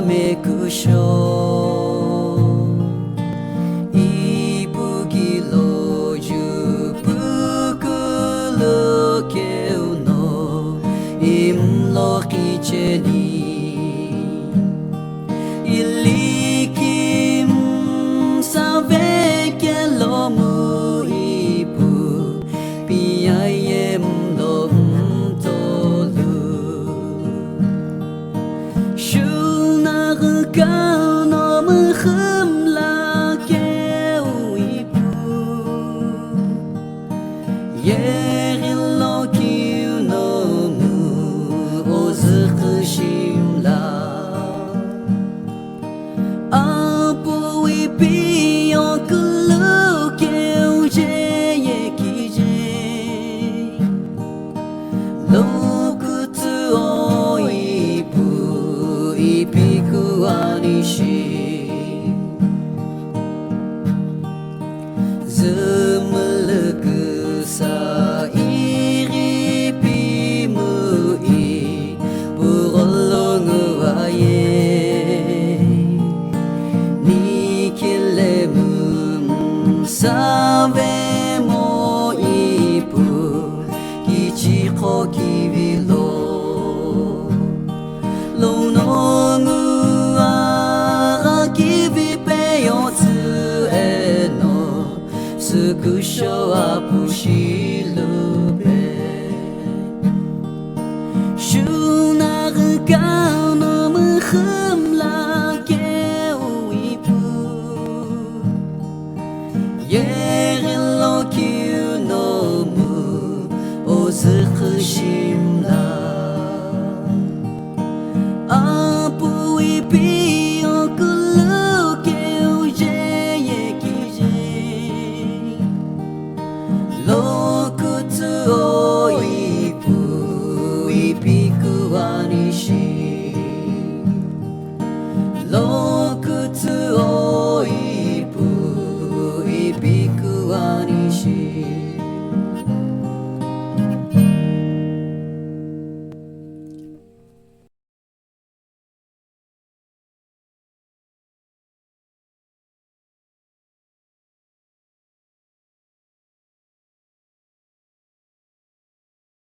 めくしょいぶきろじゅぷくるけうのいんろきちにいりきんさべけろむいぶpi ai em đom to lu shu na ga no me khum la ke ui pu ye lo ki no mu o zu khim la a pu ui pi yo ku lu ke u je ye ki je洞窟を一歩一匹はにしずむるくさいりぴむいぶろろぐわえにきれむんさべもいぶきちこきびろろのぐあがきびぺよつえのすくしょあぷしるべしゅなぐかのむふんらけういぷye lo ki no mu o zu khim la a pu i pi o ku lu ke u je ye ki je lo ku tsu o i pu i pi ku wa ni